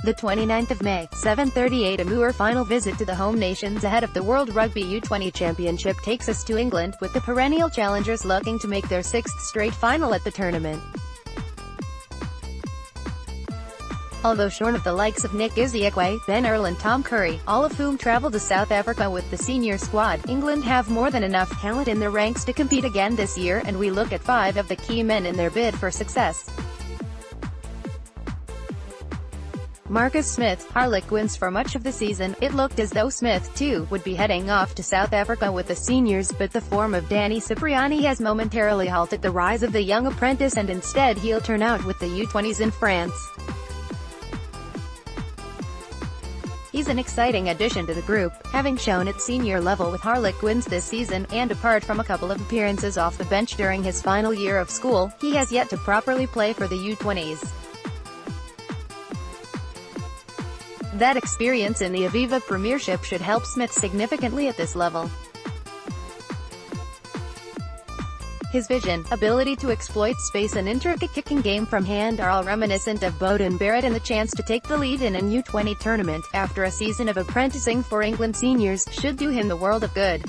The 29th of May, 7:38 am final visit to the home nations ahead of the World Rugby U20 Championship takes us to England, with the perennial challengers looking to make their sixth straight final at the tournament. Although shorn of the likes of Nick Isiekwe, Earl and Tom Curry, all of whom travel to South Africa with the senior squad, England have more than enough talent in their ranks to compete again this year, and we look at 5 of the key men in their bid for success. Marcus Smith, Harlequins. For much of the season, it looked as though Smith, too, would be heading off to South Africa with the seniors, but the form of Danny Cipriani has momentarily halted the rise of the young apprentice, and instead he'll turn out with the U20s in France. He's an exciting addition to the group, having shown at senior level with Harlequins this season, and apart from a couple of appearances off the bench during his final year of school, he has yet to properly play for the U20s. That experience in the Aviva Premiership should help Smith significantly at this level. His vision, ability to exploit space and intricate kicking game from hand are all reminiscent of Beauden Barrett, and the chance to take the lead in a U20 tournament, after a season of apprenticing for England seniors, should do him the world of good.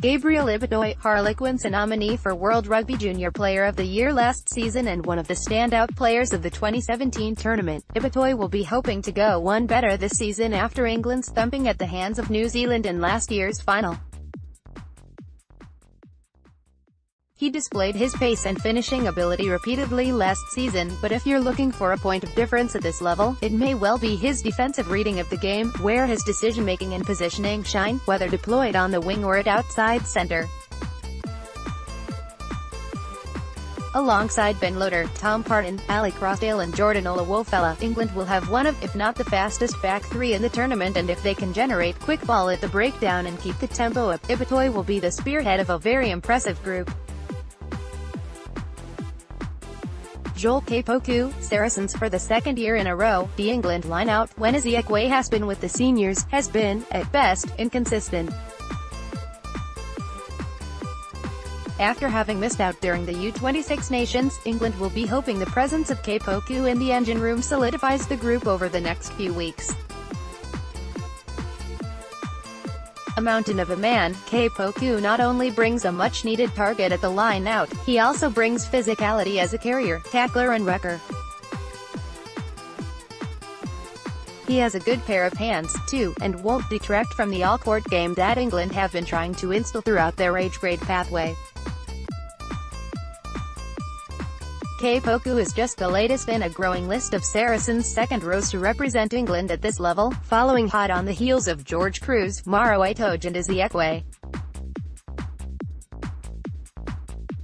Gabriel Ibitoye, Harlequins, a nominee for World Rugby Junior Player of the Year last season and one of the standout players of the 2017 tournament, Ibitoye will be hoping to go one better this season after England's thumping at the hands of New Zealand in last year's final. He displayed his pace and finishing ability repeatedly last season, but if you're looking for a point of difference at this level, it may well be his defensive reading of the game, where his decision-making and positioning shine, whether deployed on the wing or at outside center. Alongside Ben Loader, Tom Parton, Ali Crossdale and Jordan Olawofela, England will have one of, if not the fastest back three in the tournament, and if they can generate quick ball at the breakdown and keep the tempo up, Ibitoye will be the spearhead of a very impressive group. Joel Kapoku, Saracens. For the second year in a row, the England line-out, when Isiekwe has been with the seniors, has been, at best, inconsistent. After having missed out during the U26 Nations, England will be hoping the presence of Kapoku in the engine room solidifies the group over the next few weeks. A mountain of a man, Kapoku not only brings a much-needed target at the line-out, he also brings physicality as a carrier, tackler and wrecker. He has a good pair of hands, too, and won't detract from the all-court game that England have been trying to instill throughout their age-grade pathway. Kapoku is just the latest in a growing list of Saracens' second rows to represent England at this level, following hot on the heels of George Cruz, Maro Itoje and Isiekwe.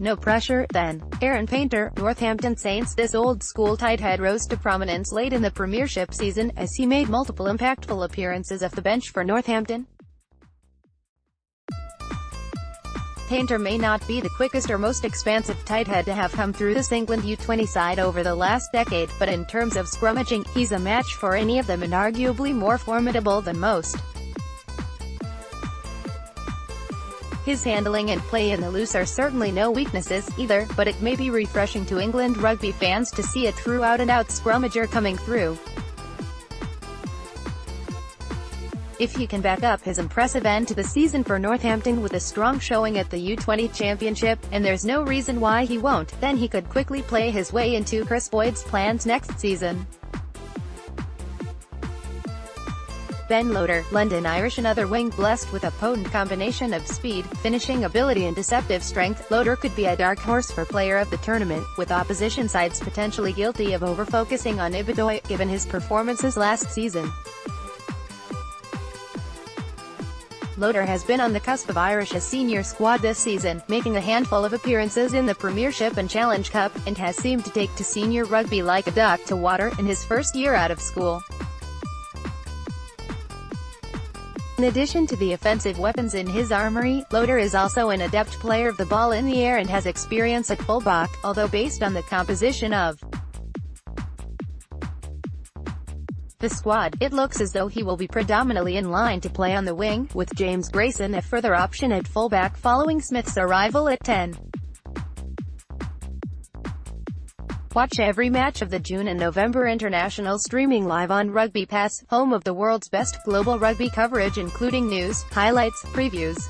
No pressure, then. Aaron Painter, Northampton Saints. This old-school tight head rose to prominence late in the Premiership season, as he made multiple impactful appearances off the bench for Northampton. Painter may not be the quickest or most expansive tight head to have come through this England U20 side over the last decade, but in terms of scrummaging, he's a match for any of them and arguably more formidable than most. His handling and play in the loose are certainly no weaknesses, either, but it may be refreshing to England rugby fans to see a true out-and-out scrummager coming through. If he can back up his impressive end to the season for Northampton with a strong showing at the U20 Championship, and there's no reason why he won't, then he could quickly play his way into Chris Boyd's plans next season. Ben Loader, London Irish. Another wing blessed with a potent combination of speed, finishing ability and deceptive strength, Loader could be a dark horse for player of the tournament, with opposition sides potentially guilty of over-focusing on Ibitoye, given his performances last season. Loader has been on the cusp of Irish's senior squad this season, making a handful of appearances in the Premiership and Challenge Cup, and has seemed to take to senior rugby like a duck to water in his first year out of school. In addition to the offensive weapons in his armory, Loader is also an adept player of the ball in the air and has experience at fullback, although based on the composition of the squad, it looks as though he will be predominantly in line to play on the wing, with James Grayson a further option at fullback following Smith's arrival at 10. Watch every match of the June and November international streaming live on Rugby Pass, home of the world's best global rugby coverage including news, highlights, previews,